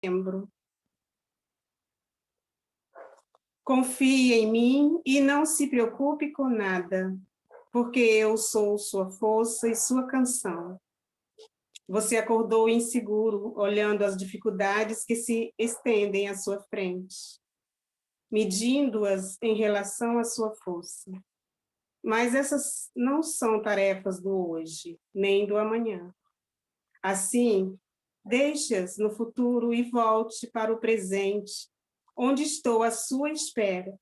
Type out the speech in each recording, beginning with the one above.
lembro. Confie em mim e não se preocupe com nada, porque eu sou sua força e sua canção. Você acordou inseguro, olhando as dificuldades que se estendem à sua frente, medindo-as em relação à sua força. Mas essas não são tarefas do hoje, nem do amanhã. Assim, deixe-as no futuro e volte para o presente, onde estou à sua espera.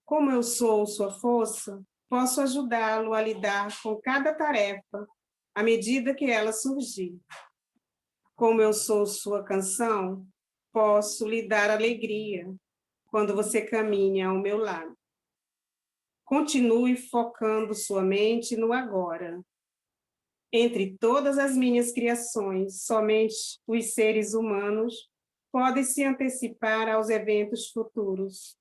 Como eu sou sua força, posso ajudá-lo a lidar com cada tarefa à medida que ela surgir. Como eu sou sua canção, posso lhe dar alegria quando você caminha ao meu lado. Continue focando sua mente no agora. Entre todas as minhas criações, somente os seres humanos podem se antecipar aos eventos futuros.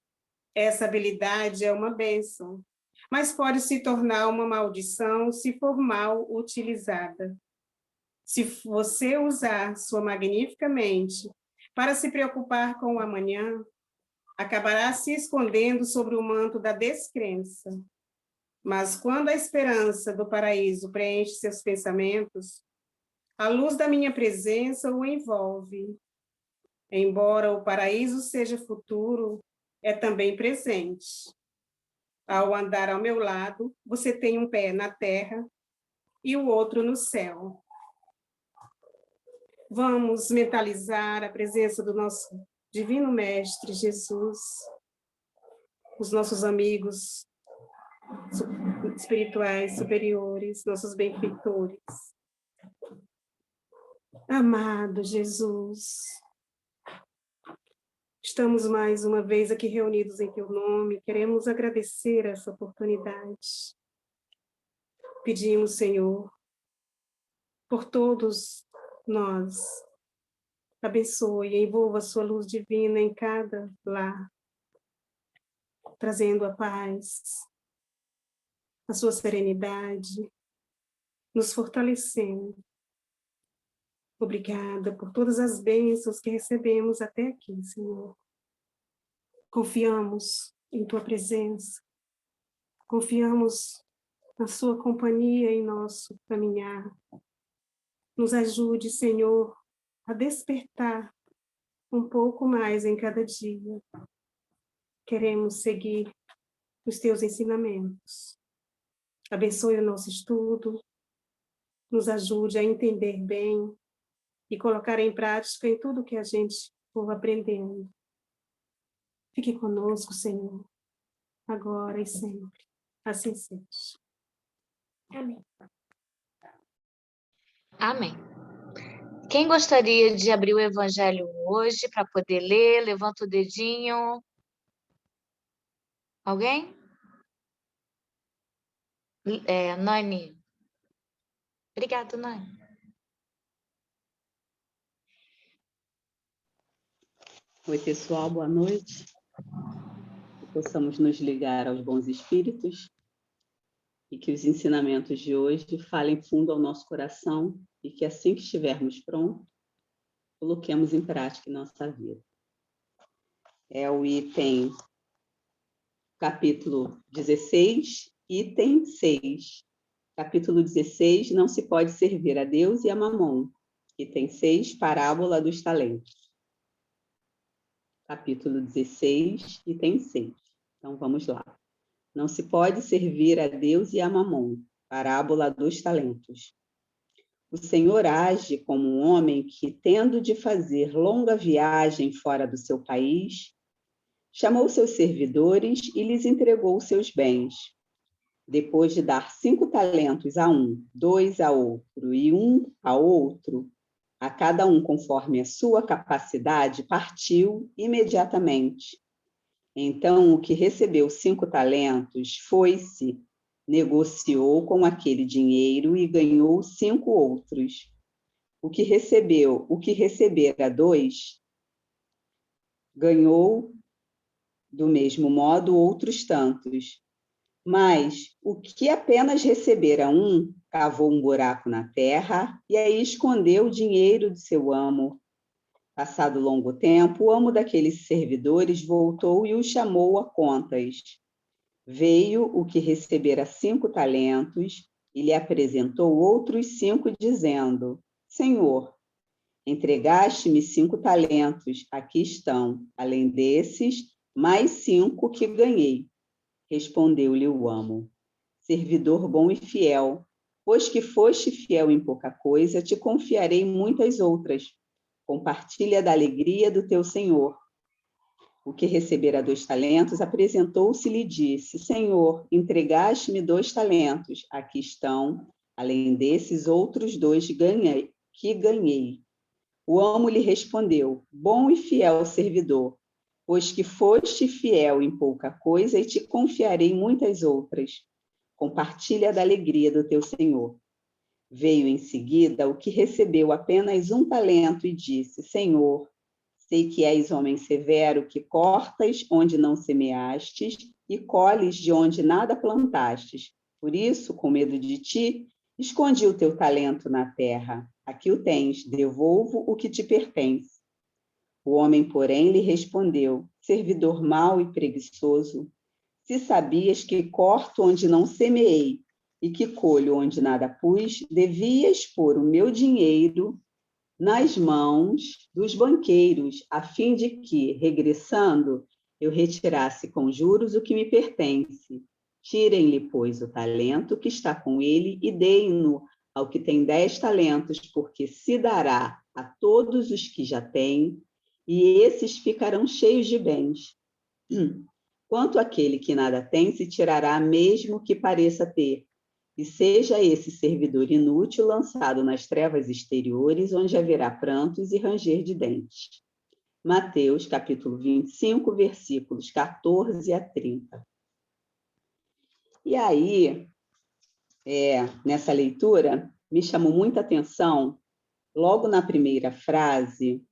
Essa habilidade é uma bênção, mas pode se tornar uma maldição se for mal utilizada. Se você usar sua magnífica mente para se preocupar com o amanhã, acabará se escondendo sobre o manto da descrença. Mas quando a esperança do paraíso preenche seus pensamentos, a luz da minha presença o envolve. Embora o paraíso seja futuro, é também presente. Ao andar ao meu lado, você tem um pé na terra e o outro no céu. Vamos mentalizar a presença do nosso Divino Mestre Jesus, os nossos amigos espirituais superiores, nossos benfeitores. Amado Jesus, estamos mais uma vez aqui reunidos em teu nome, queremos agradecer essa oportunidade. Pedimos, Senhor, por todos nós, abençoe e envolva a sua luz divina em cada lar, trazendo a paz, a sua serenidade, nos fortalecendo. Obrigada por todas as bênçãos que recebemos até aqui, Senhor. Confiamos em tua presença, confiamos na sua companhia em nosso caminhar. Nos ajude, Senhor, a despertar um pouco mais em cada dia. Queremos seguir os teus ensinamentos. Abençoe o nosso estudo, nos ajude a entender bem e colocar em prática em tudo que a gente for aprendendo. Fique conosco, Senhor, agora e sempre. Assim seja. Amém. Amém. Quem gostaria de abrir o Evangelho hoje para poder ler? Levanta o dedinho. Alguém? Nani. Obrigada, Nani. Oi, pessoal, boa noite. Que possamos nos ligar aos bons espíritos e que os ensinamentos de hoje falem fundo ao nosso coração e que, assim que estivermos prontos, coloquemos em prática em nossa vida. É o item capítulo 16, item 6. Capítulo 16, não se pode servir a Deus e a Mamon. Item 6, parábola dos talentos. Capítulo 16, item 6. Então, vamos lá. Não se pode servir a Deus e a Mamon. Parábola dos talentos. O Senhor age como um homem que, tendo de fazer longa viagem fora do seu país, chamou seus servidores e lhes entregou seus bens. Depois de dar 5 talentos a um, 2 a outro e 1 a outro, a cada um conforme a sua capacidade, partiu imediatamente. Então, o que recebeu 5 talentos foi-se, negociou com aquele dinheiro e ganhou 5 outros. O que recebera 2, ganhou do mesmo modo outros tantos. Mas o que apenas recebera 1, cavou um buraco na terra e aí escondeu o dinheiro de seu amo. Passado longo tempo, o amo daqueles servidores voltou e o chamou a contas. Veio o que recebera 5 talentos e lhe apresentou outros 5, dizendo: Senhor, entregaste-me 5 talentos, aqui estão, além desses, mais 5 que ganhei. Respondeu-lhe o amo: servidor bom e fiel, pois que foste fiel em pouca coisa, te confiarei em muitas outras. Compartilha da alegria do teu senhor. O que recebera 2 talentos apresentou-se e lhe disse: Senhor, entregaste-me 2 talentos, aqui estão, além desses outros 2 que ganhei. O amo lhe respondeu: bom e fiel servidor, pois que foste fiel em pouca coisa, e te confiarei em muitas outras. Compartilha da alegria do teu senhor. Veio em seguida o que recebeu apenas 1 talento e disse: Senhor, sei que és homem severo, que cortas onde não semeastes e colhes de onde nada plantastes. Por isso, com medo de ti, escondi o teu talento na terra. Aqui o tens, devolvo o que te pertence. O homem, porém, lhe respondeu: servidor mau e preguiçoso, se sabias que corto onde não semeei e que colho onde nada pus, devias pôr o meu dinheiro nas mãos dos banqueiros, a fim de que, regressando, eu retirasse com juros o que me pertence. Tirem-lhe, pois, o talento que está com ele e deem-no ao que tem 10 talentos, porque se dará a todos os que já têm, e esses ficarão cheios de bens. Quanto àquele que nada tem, se tirará mesmo que pareça ter, e seja esse servidor inútil lançado nas trevas exteriores, onde haverá prantos e ranger de dentes. Mateus, capítulo 25, versículos 14 a 30. E aí, nessa leitura, me chamou muita atenção, logo na primeira frase,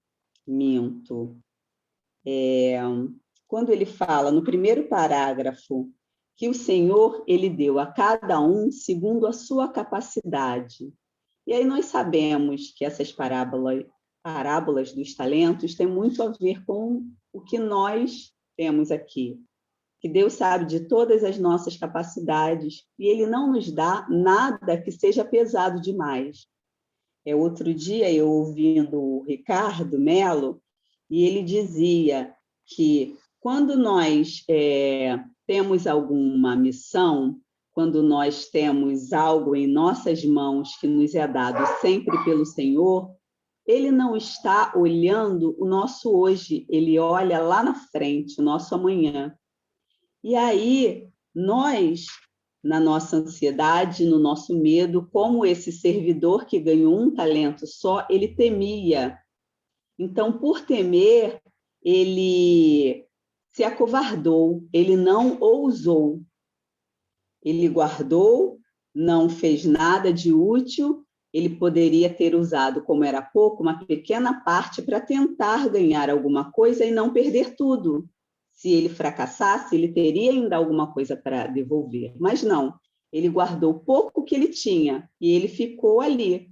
quando ele fala, no primeiro parágrafo, que o Senhor, ele deu a cada um segundo a sua capacidade. E aí nós sabemos que essas parábolas dos talentos têm muito a ver com o que nós temos aqui. Que Deus sabe de todas as nossas capacidades e ele não nos dá nada que seja pesado demais. Outro dia eu ouvindo o Ricardo Mello, e ele dizia que quando nós temos alguma missão, quando nós temos algo em nossas mãos que nos é dado sempre pelo Senhor, ele não está olhando o nosso hoje, ele olha lá na frente, o nosso amanhã. E aí, nós, na nossa ansiedade, no nosso medo, como esse servidor que ganhou 1 talento só, ele temia. Então, por temer, ele se acovardou, ele não ousou. Ele guardou, não fez nada de útil, ele poderia ter usado, como era pouco, uma pequena parte para tentar ganhar alguma coisa e não perder tudo. Se ele fracassasse, ele teria ainda alguma coisa para devolver. Mas não, ele guardou pouco que ele tinha e ele ficou ali,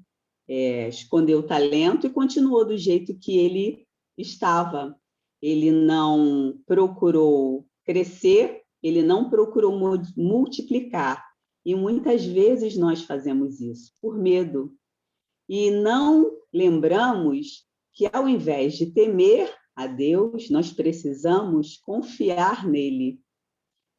escondeu o talento e continuou do jeito que ele estava. Ele não procurou crescer, ele não procurou multiplicar. E muitas vezes nós fazemos isso por medo. E não lembramos que, ao invés de temer a Deus, nós precisamos confiar nele,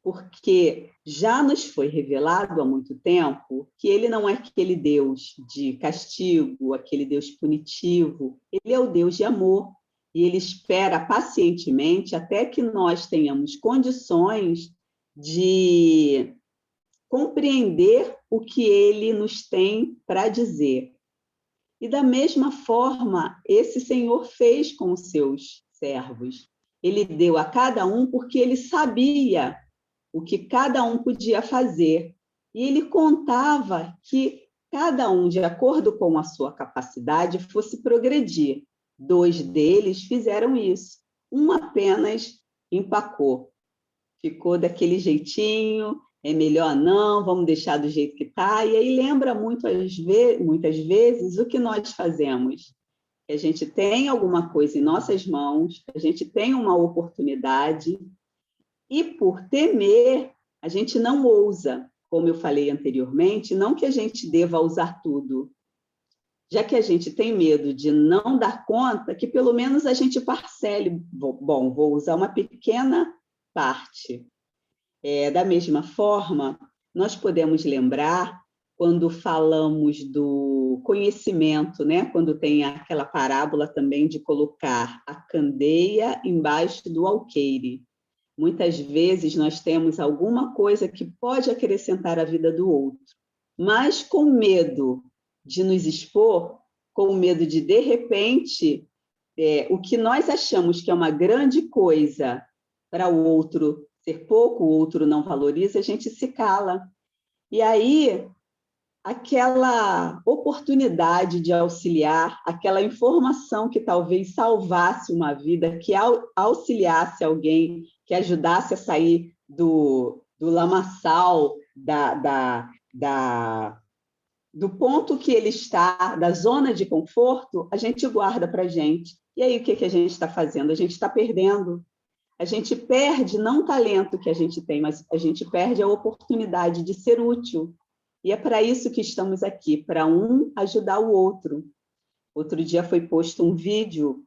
porque já nos foi revelado há muito tempo que ele não é aquele Deus de castigo, aquele Deus punitivo, ele é o Deus de amor, e ele espera pacientemente até que nós tenhamos condições de compreender o que ele nos tem para dizer. E da mesma forma, esse Senhor fez com os seus servos. Ele deu a cada um porque ele sabia o que cada um podia fazer. E ele contava que cada um, de acordo com a sua capacidade, fosse progredir. 2 deles fizeram isso. Um apenas empacou. Ficou daquele jeitinho, é melhor não, vamos deixar do jeito que está. E aí lembra muitas vezes o que nós fazemos. que a gente tem alguma coisa em nossas mãos, a gente tem uma oportunidade, e por temer, a gente não ousa, como eu falei anteriormente, não que a gente deva usar tudo, já que a gente tem medo de não dar conta, que pelo menos a gente parcele. Bom, vou usar uma pequena parte. Da mesma forma, nós podemos lembrar, quando falamos do conhecimento, né? Quando tem aquela parábola também de colocar a candeia embaixo do alqueire. Muitas vezes nós temos alguma coisa que pode acrescentar à vida do outro, mas com medo de nos expor, com medo de repente, o que nós achamos que é uma grande coisa para o outro ser pouco, o outro não valoriza, a gente se cala. E aí, aquela oportunidade de auxiliar, aquela informação que talvez salvasse uma vida, que auxiliasse alguém, que ajudasse a sair do lamaçal, do ponto que ele está, da zona de conforto, a gente guarda para a gente. E aí, o que a gente está fazendo? A gente está perdendo. A gente perde não o talento que a gente tem, mas a gente perde a oportunidade de ser útil. E é para isso que estamos aqui, para um ajudar o outro. Outro dia foi posto um vídeo,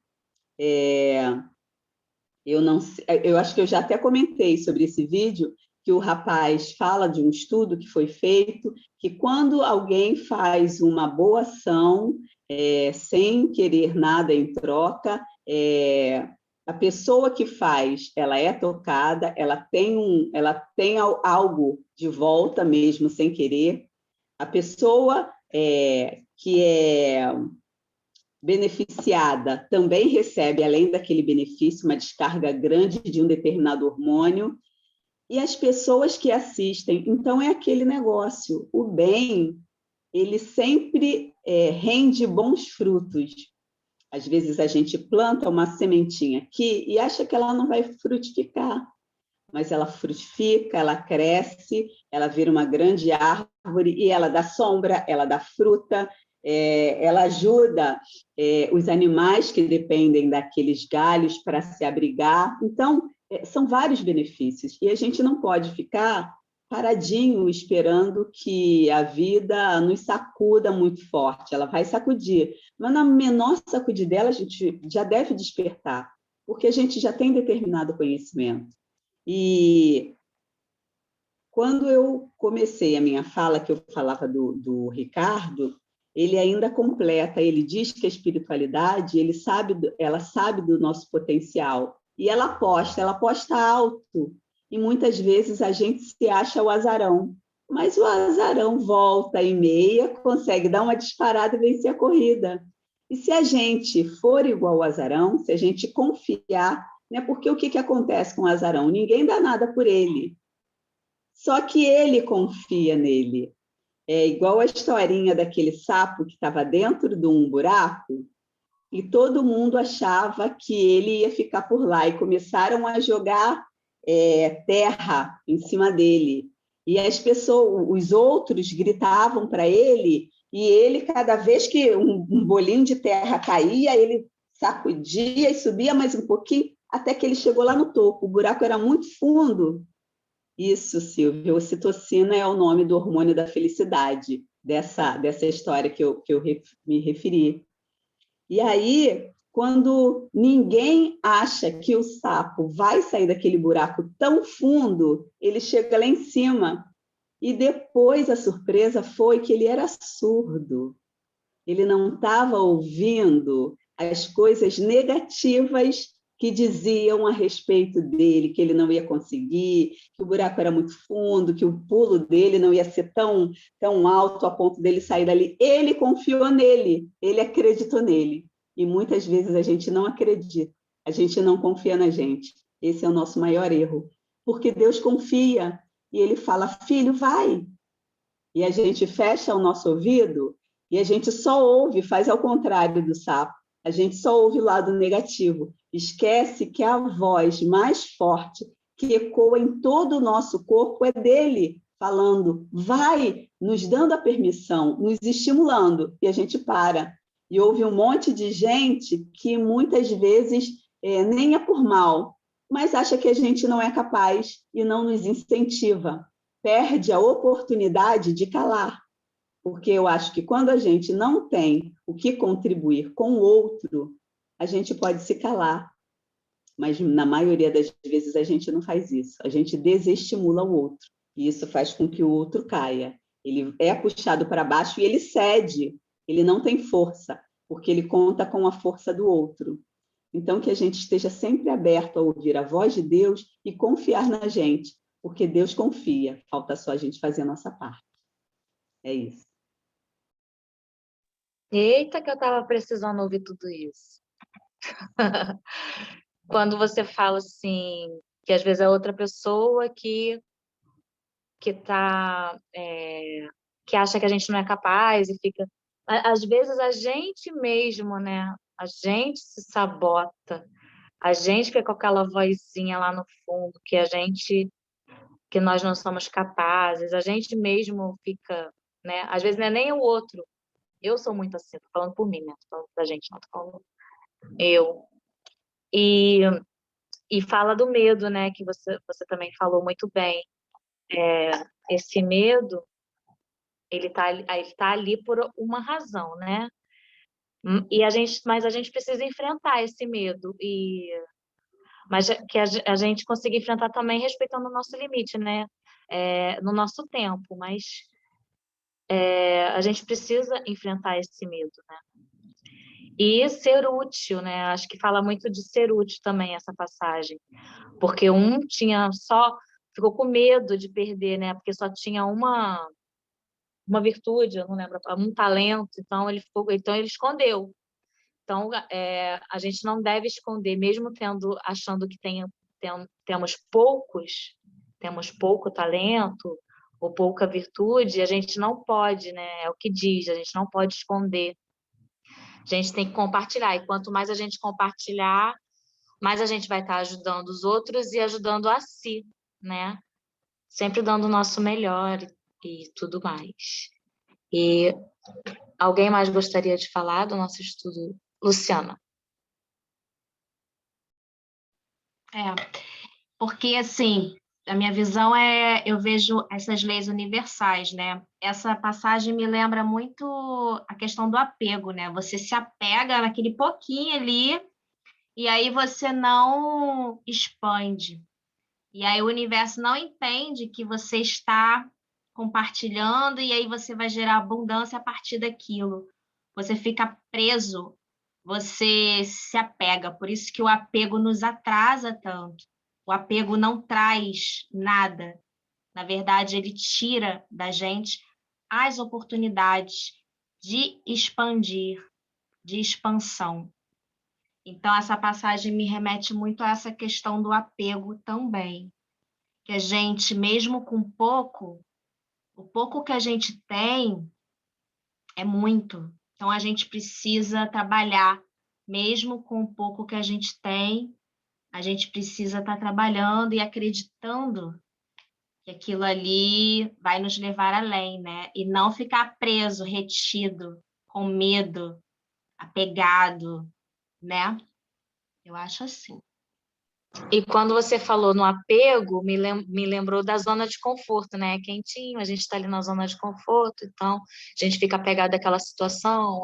eu acho que eu já até comentei sobre esse vídeo, que o rapaz fala de um estudo que foi feito, que quando alguém faz uma boa ação, sem querer nada em troca, a pessoa que faz, ela é tocada, ela tem algo de volta mesmo, sem querer. A pessoa que é beneficiada também recebe, além daquele benefício, uma descarga grande de um determinado hormônio, e as pessoas que assistem. Então, é aquele negócio, o bem, ele sempre rende bons frutos. Às vezes a gente planta uma sementinha aqui e acha que ela não vai frutificar, mas ela frutifica, ela cresce, ela vira uma grande árvore e ela dá sombra, ela dá fruta, ela ajuda os animais que dependem daqueles galhos para se abrigar. Então, são vários benefícios e a gente não pode ficar paradinho esperando que a vida nos sacuda muito forte. Ela vai sacudir, mas na menor sacudidela a gente já deve despertar, porque a gente já tem determinado conhecimento. E quando eu comecei a minha fala, que eu falava do Ricardo, ele ainda completa, ele diz que a espiritualidade, ela sabe do nosso potencial, e ela aposta alto, e muitas vezes a gente se acha o azarão, mas o azarão volta e meia, consegue dar uma disparada e vencer a corrida. E se a gente for igual ao azarão, se a gente confiar, né, porque o que acontece com o azarão? Ninguém dá nada por ele, só que ele confia nele. É igual a historinha daquele sapo que estava dentro de um buraco e todo mundo achava que ele ia ficar por lá e começaram a jogar terra em cima dele. E as pessoas, os outros gritavam para ele e ele, cada vez que um bolinho de terra caía, ele sacudia e subia mais um pouquinho até que ele chegou lá no topo. O buraco era muito fundo. Isso, Silvia, ocitocina é o nome do hormônio da felicidade, dessa história que eu me referi. E aí, quando ninguém acha que o sapo vai sair daquele buraco tão fundo, ele chega lá em cima. E depois a surpresa foi que ele era surdo. Ele não estava ouvindo as coisas negativas que diziam a respeito dele, que ele não ia conseguir, que o buraco era muito fundo, que o pulo dele não ia ser tão alto a ponto dele sair dali. Ele confiou nele, ele acreditou nele. E muitas vezes a gente não acredita, a gente não confia na gente. Esse é o nosso maior erro. Porque Deus confia e ele fala, filho, vai. E a gente fecha o nosso ouvido e a gente só ouve, faz ao contrário do sapo. A gente só ouve o lado negativo. Esquece que a voz mais forte que ecoa em todo o nosso corpo é dele, falando, vai, nos dando a permissão, nos estimulando, e a gente para. E houve um monte de gente que muitas vezes nem é por mal, mas acha que a gente não é capaz e não nos incentiva. Perde a oportunidade de calar, porque eu acho que quando a gente não tem o que contribuir com o outro, a gente pode se calar, mas na maioria das vezes a gente não faz isso, a gente desestimula o outro, e isso faz com que o outro caia. Ele é puxado para baixo e ele cede, ele não tem força, porque ele conta com a força do outro. Então, que a gente esteja sempre aberto a ouvir a voz de Deus e confiar na gente, porque Deus confia, falta só a gente fazer a nossa parte. É isso. Eita, que eu estava precisando ouvir tudo isso. Quando você fala assim, que às vezes é outra pessoa que acha que a gente não é capaz e fica... Às vezes a gente mesmo, né? A gente se sabota. A gente fica com aquela vozinha lá no fundo, que nós não somos capazes. A gente mesmo fica, né? Às vezes não é nem o outro. Eu sou muito assim, tô falando por mim, né? Tô falando da gente, não tô falando eu. E, e fala do medo, né? Que você também falou muito bem. Esse medo, ele tá ali por uma razão, né? Mas a gente precisa enfrentar esse medo, mas que a gente consiga enfrentar também respeitando o nosso limite, né? No nosso tempo, mas a gente precisa enfrentar esse medo, né? E ser útil, né? Acho que fala muito de ser útil também essa passagem, porque ficou com medo de perder, né? Porque só tinha uma virtude, eu não lembro, um talento, então ele escondeu. Então, a gente não deve esconder, mesmo achando que temos pouco talento ou pouca virtude, a gente não pode, né? É o que diz, a gente não pode esconder. A gente tem que compartilhar, e quanto mais a gente compartilhar, mais a gente vai estar ajudando os outros e ajudando a si, né? Sempre dando o nosso melhor e tudo mais. E alguém mais gostaria de falar do nosso estudo? Luciana. Porque assim, a minha visão eu vejo essas leis universais, né? Essa passagem me lembra muito a questão do apego, né? Você se apega naquele pouquinho ali e aí você não expande. E aí o universo não entende que você está compartilhando e aí você vai gerar abundância a partir daquilo. Você fica preso, você se apega. Por isso que o apego nos atrasa tanto. O apego não traz nada. Na verdade, ele tira da gente as oportunidades de expandir, de expansão. Então, essa passagem me remete muito a essa questão do apego também. Que a gente, mesmo com pouco, o pouco que a gente tem é muito. Então, a gente precisa trabalhar, mesmo com o pouco que a gente tem, a gente precisa estar trabalhando e acreditando que aquilo ali vai nos levar além, né? E não ficar preso, retido, com medo, apegado, né? Eu acho assim. E quando você falou no apego, me lembrou da zona de conforto, né? É quentinho, a gente está ali na zona de conforto, então a gente fica apegado àquela situação,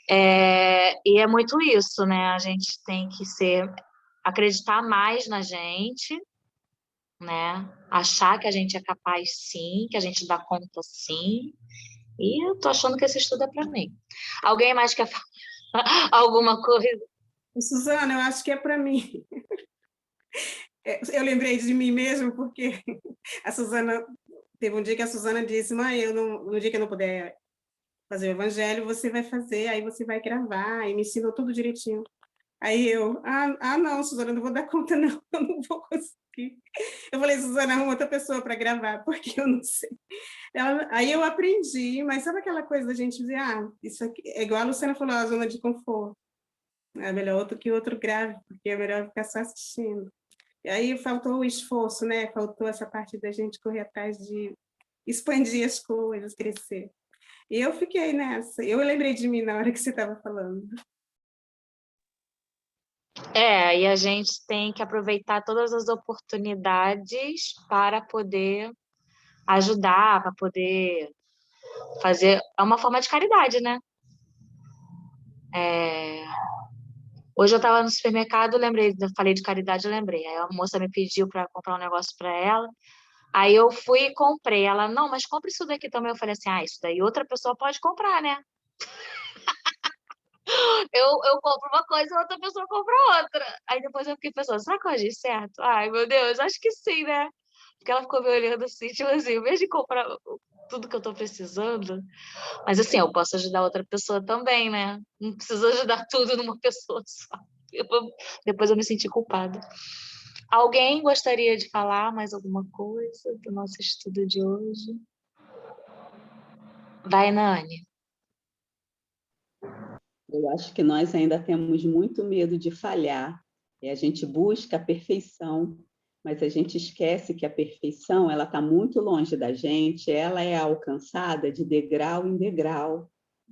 e é muito isso, né? A gente tem que acreditar mais na gente, né? Achar que a gente é capaz sim, que a gente dá conta sim. E eu tô achando que esse estudo é para mim. Alguém mais quer falar alguma coisa? Suzana, eu acho que é para mim. Eu lembrei de mim mesmo, porque a Suzana, teve um dia que a Suzana disse, mãe, no dia que eu não puder fazer o evangelho, você vai fazer, aí você vai gravar, e me ensinou tudo direitinho. Aí não, Suzana, eu não vou dar conta, não, eu não vou conseguir. Eu falei, Suzana, arruma outra pessoa para gravar, porque eu não sei. Aí eu aprendi, mas sabe aquela coisa da gente dizer, isso aqui, é igual a Luciana falou, a zona de conforto. É melhor outro que outro grave, porque é melhor ficar só assistindo. E aí faltou o esforço, né? Faltou essa parte da gente correr atrás de expandir as coisas, crescer. E eu fiquei nessa. Eu lembrei de mim na hora que você estava falando. E a gente tem que aproveitar todas as oportunidades para poder ajudar, para poder fazer. É uma forma de caridade, né? Hoje eu estava no supermercado, lembrei, eu falei de caridade, eu lembrei. Aí a moça me pediu para comprar um negócio para ela. Aí eu fui e comprei. Ela, não, mas compre isso daqui também. Eu falei assim, isso daí outra pessoa pode comprar, né? Eu compro uma coisa e outra pessoa compra outra. Aí depois eu fiquei pensando, será que eu agi certo? Ai, meu Deus, acho que sim, né? Porque ela ficou me olhando assim, tipo assim, em vez de comprar tudo que eu tô precisando. Mas assim, eu posso ajudar outra pessoa também, né? Não preciso ajudar tudo numa pessoa só. Depois eu me senti culpada. Alguém gostaria de falar mais alguma coisa do nosso estudo de hoje? Vai, Nani. Eu acho que nós ainda temos muito medo de falhar. E a gente busca a perfeição, mas a gente esquece que a perfeição ela está muito longe da gente, ela é alcançada de degrau em degrau.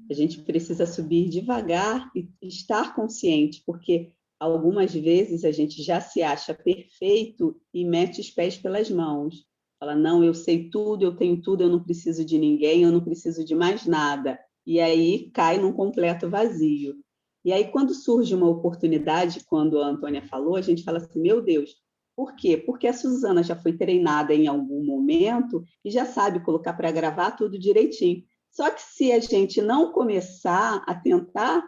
A gente precisa subir devagar e estar consciente, porque algumas vezes a gente já se acha perfeito e mete os pés pelas mãos. Fala, não, eu sei tudo, eu tenho tudo, eu não preciso de ninguém, eu não preciso de mais nada. E aí cai num completo vazio. E aí, quando surge uma oportunidade, quando a Antônia falou, a gente fala assim, meu Deus, por quê? Porque a Suzana já foi treinada em algum momento e já sabe colocar para gravar tudo direitinho. Só que se a gente não começar a tentar,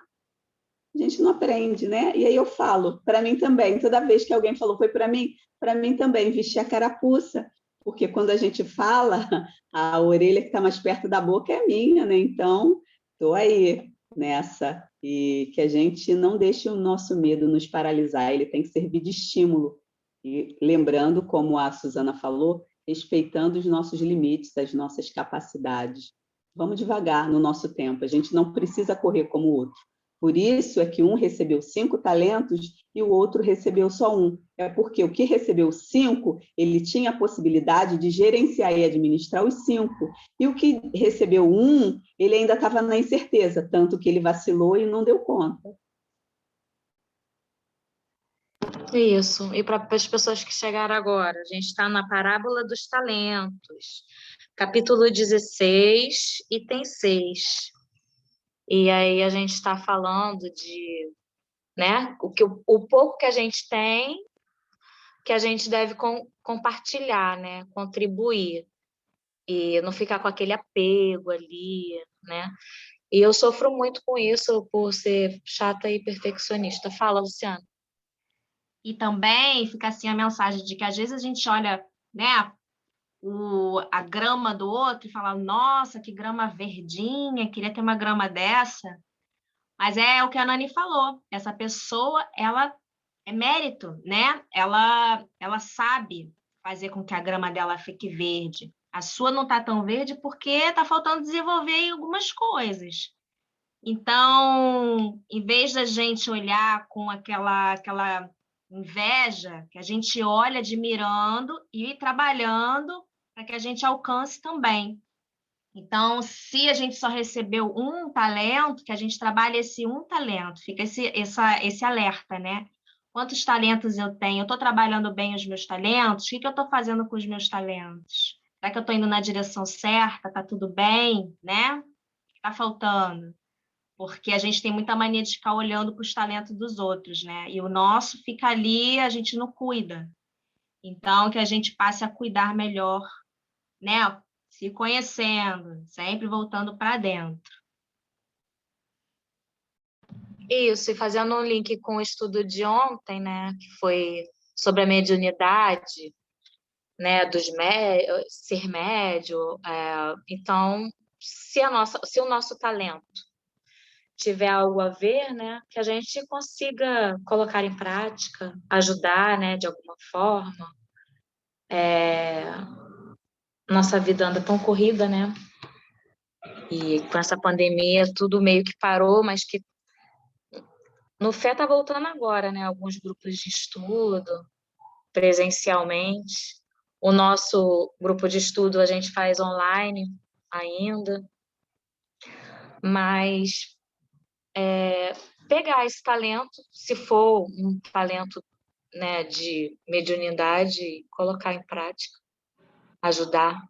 a gente não aprende, né? E aí eu falo, para mim também, toda vez que alguém falou foi para mim também, vestir a carapuça, porque quando a gente fala, a orelha que está mais perto da boca é minha, né? Então, estou aí nessa, e que a gente não deixe o nosso medo nos paralisar, ele tem que servir de estímulo. E lembrando, como a Suzana falou, respeitando os nossos limites, as nossas capacidades. Vamos devagar no nosso tempo, a gente não precisa correr como o outro. Por isso é que um recebeu 5 talentos e o outro recebeu só 1. É porque o que recebeu 5, ele tinha a possibilidade de gerenciar e administrar os 5. E o que recebeu 1, ele ainda estava na incerteza, tanto que ele vacilou e não deu conta. Isso. E para as pessoas que chegaram agora, a gente está na parábola dos talentos, capítulo 16, item 6. E aí a gente está falando de, né, o pouco que a gente tem, que a gente deve compartilhar, né, contribuir. E não ficar com aquele apego ali, né? E eu sofro muito com isso por ser chata e perfeccionista. Fala, Luciana. E também fica assim a mensagem de que às vezes a gente olha, né, a grama do outro e fala, nossa, que grama verdinha, queria ter uma grama dessa. Mas é o que a Nani falou, essa pessoa, ela é mérito, né? Ela sabe fazer com que a grama dela fique verde. A sua não está tão verde porque está faltando desenvolver aí algumas coisas. Então, em vez da gente olhar com aquela inveja, que a gente olha admirando e ir trabalhando para que a gente alcance também. Então, se a gente só recebeu um talento, que a gente trabalhe esse um talento, fica esse alerta, né? Quantos talentos eu tenho? Eu estou trabalhando bem os meus talentos? O que eu estou fazendo com os meus talentos? Será que eu estou indo na direção certa? Está tudo bem, né? O que está faltando? Porque a gente tem muita mania de ficar olhando para os talentos dos outros, né? E o nosso fica ali, a gente não cuida. Então, que a gente passe a cuidar melhor, né? Se conhecendo, sempre voltando para dentro. Isso, e fazendo um link com o estudo de ontem, né, que foi sobre a mediunidade, né, ser médio. Então, se o nosso talento tiver algo a ver, né, que a gente consiga colocar em prática, ajudar, né, de alguma forma. Nossa vida anda tão corrida, né? E com essa pandemia tudo meio que parou, mas que no FÉ tá voltando agora, né? Alguns grupos de estudo, presencialmente. O nosso grupo de estudo a gente faz online ainda. Mas pegar esse talento, se for um talento, né, de mediunidade, e colocar em prática, ajudar,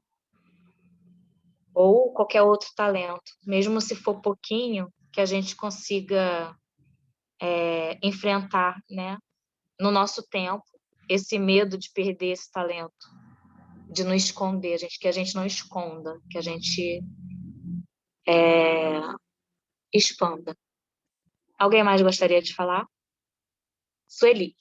ou qualquer outro talento, mesmo se for pouquinho, que a gente consiga enfrentar, né, no nosso tempo, esse medo de perder esse talento, de não esconder, que a gente não esconda, que a gente expanda. Alguém mais gostaria de falar? Sueli.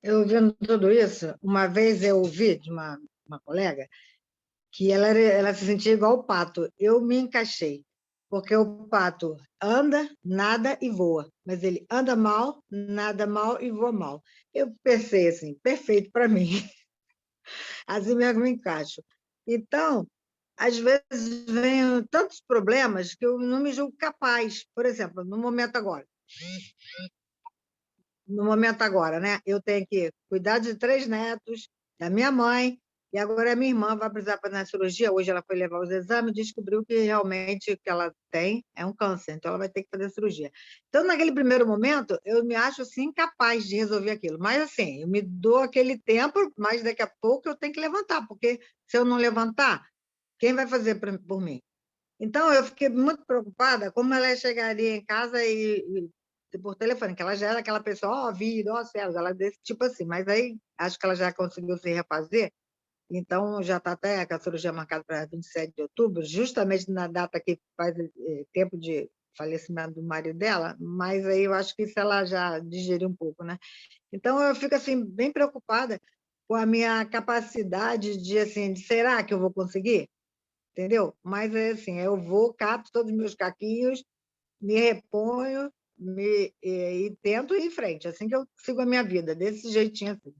Eu ouvindo tudo isso, uma vez eu ouvi de uma colega que ela se sentia igual o pato. Eu me encaixei, porque o pato anda, nada e voa, mas ele anda mal, nada mal e voa mal. Eu pensei assim, perfeito para mim. Assim mesmo me encaixo. Então, às vezes vem tantos problemas que eu não me julgo capaz. Por exemplo, no momento agora, né? Eu tenho que cuidar de 3 netos, da minha mãe, e agora a minha irmã vai precisar fazer a cirurgia. Hoje ela foi levar os exames e descobriu que realmente o que ela tem é um câncer, então ela vai ter que fazer a cirurgia. Então, naquele primeiro momento, eu me acho assim, incapaz de resolver aquilo. Mas, assim, eu me dou aquele tempo, mas daqui a pouco eu tenho que levantar, porque se eu não levantar, quem vai fazer por mim? Então, eu fiquei muito preocupada como ela chegaria em casa e por telefone, que ela já era aquela pessoa, ó, vida, ó, céus, ela é desse tipo assim, mas aí acho que ela já conseguiu se refazer, então já está até com a cirurgia marcada para 27 de outubro, justamente na data que faz tempo de falecimento do marido dela, mas aí eu acho que isso ela já digeriu um pouco, né? Então eu fico assim, bem preocupada com a minha capacidade de, assim, de será que eu vou conseguir? Entendeu? Mas é assim, eu vou, cato todos os meus caquinhos, me reponho e tento ir em frente, assim que eu sigo a minha vida, desse jeitinho assim.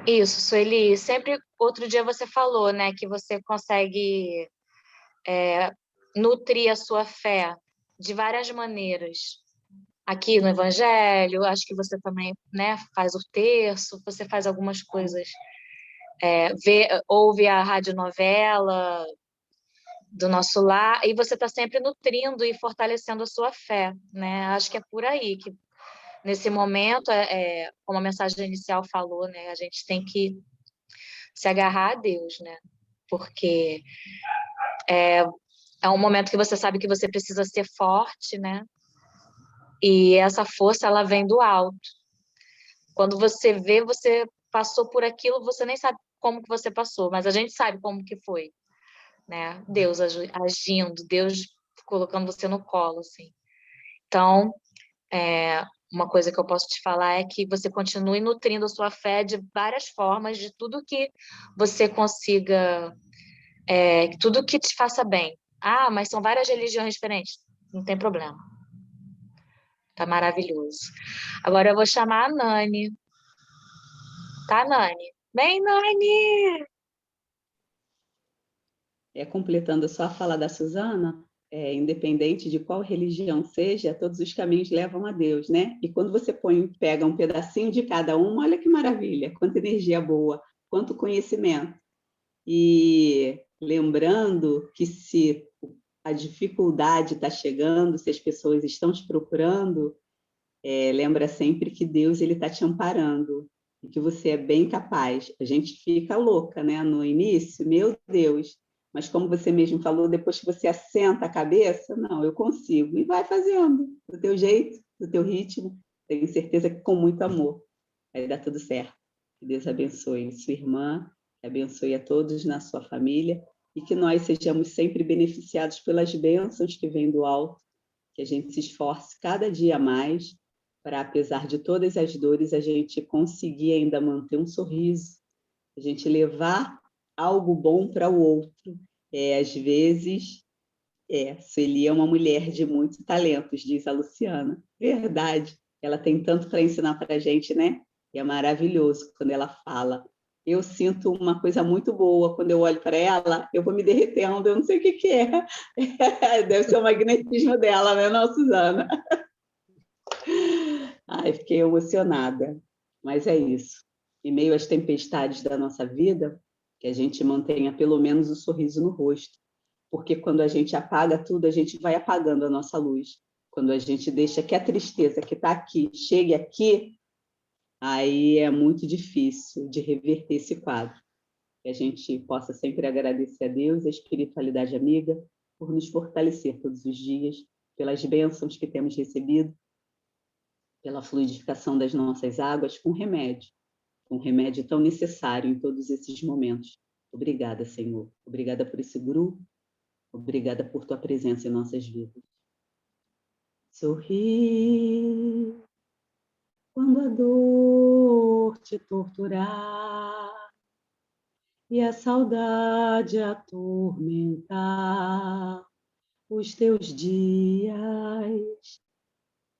Isso, Sueli. Sempre, outro dia você falou, né, que você consegue nutrir a sua fé de várias maneiras. Aqui no Evangelho, acho que você também, né, faz o terço, você faz algumas coisas, ouve a radionovela do Nosso Lar, e você está sempre nutrindo e fortalecendo a sua fé, né? Acho que é por aí que, nesse momento, como a mensagem inicial falou, né, a gente tem que se agarrar a Deus, né? Porque é um momento que você sabe que você precisa ser forte, né? E essa força, ela vem do alto. Quando você vê, você passou por aquilo, você nem sabe como que você passou, mas a gente sabe como que foi, né? Deus agindo, Deus colocando você no colo, assim. Então, uma coisa que eu posso te falar é que você continue nutrindo a sua fé de várias formas, de tudo que você consiga, tudo que te faça bem. Ah, mas são várias religiões diferentes. Não tem problema. Tá maravilhoso. Agora eu vou chamar a Nani. Tá, Nani? Vem, Nani! Completando só a fala da Suzana, independente de qual religião seja, todos os caminhos levam a Deus, né? E quando você pega um pedacinho de cada um, olha que maravilha, quanta energia boa, quanto conhecimento. E lembrando que se a dificuldade está chegando, se as pessoas estão te procurando, lembra sempre que Deus ele está te amparando e que você é bem capaz. A gente fica louca, né? No início, meu Deus, mas como você mesmo falou, depois que você assenta a cabeça, não, eu consigo. E vai fazendo, do teu jeito, do teu ritmo. Tenho certeza que com muito amor vai dar tudo certo. Que Deus abençoe sua irmã, que abençoe a todos na sua família e que nós sejamos sempre beneficiados pelas bênçãos que vêm do alto, que a gente se esforce cada dia mais para, apesar de todas as dores, a gente conseguir ainda manter um sorriso, a gente levar algo bom para o outro. Às vezes, Sueli é uma mulher de muitos talentos, diz a Luciana. Verdade, ela tem tanto para ensinar para a gente, né? E é maravilhoso quando ela fala. Eu sinto uma coisa muito boa quando eu olho para ela, eu vou me derretendo, eu não sei o que é. Deve ser o magnetismo dela, né, não, Suzana? Ai, fiquei emocionada. Mas é isso. Em meio às tempestades da nossa vida, que a gente mantenha pelo menos o sorriso no rosto, porque quando a gente apaga tudo, a gente vai apagando a nossa luz. Quando a gente deixa que a tristeza que está aqui chegue aqui, aí é muito difícil de reverter esse quadro. Que a gente possa sempre agradecer a Deus e a espiritualidade amiga por nos fortalecer todos os dias, pelas bênçãos que temos recebido, pela fluidificação das nossas águas com remédio tão necessário em todos esses momentos. Obrigada, Senhor. Obrigada por esse grupo. Obrigada por tua presença em nossas vidas. Sorri quando a dor te torturar e a saudade atormentar os teus dias,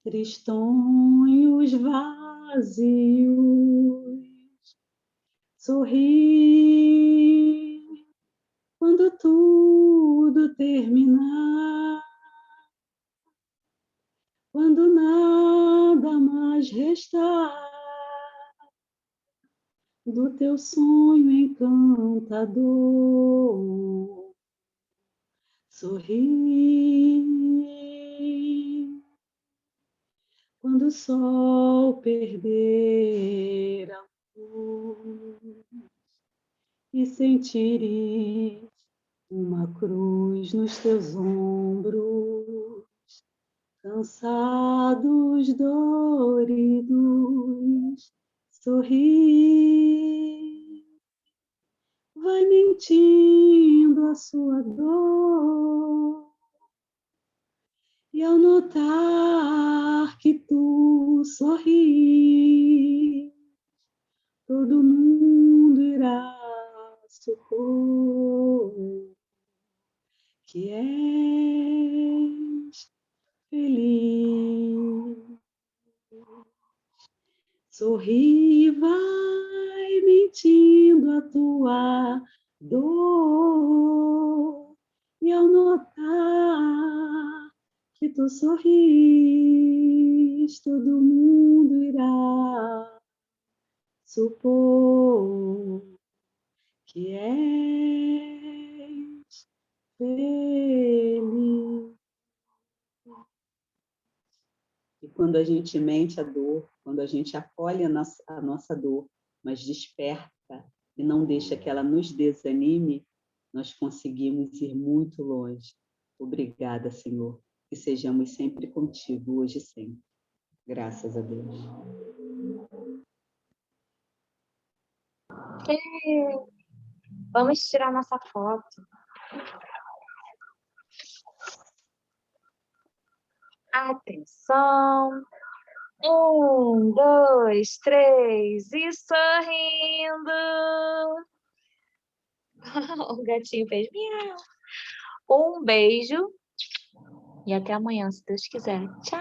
tristonhos vazios. Sorri quando tudo terminar, quando nada mais restar do teu sonho encantador. Sorri quando o sol perder a luz e sentires uma cruz nos teus ombros, cansados, doridos. Sorri, vai mentindo a sua dor, e ao notar que tu sorris, todo mundo irá supor que és feliz. Sorri, vai mentindo a tua dor, e ao notar que tu sorris, todo mundo irá supor que és feliz. E quando a gente mente a dor, quando a gente acolhe a nossa dor, mas desperta e não deixa que ela nos desanime, nós conseguimos ir muito longe. Obrigada, Senhor, que sejamos sempre contigo, hoje e sempre. Graças a Deus. Vamos tirar nossa foto. Atenção. 1, 2, 3 e sorrindo. O gatinho fez miau. Um beijo e até amanhã, se Deus quiser. Tchau.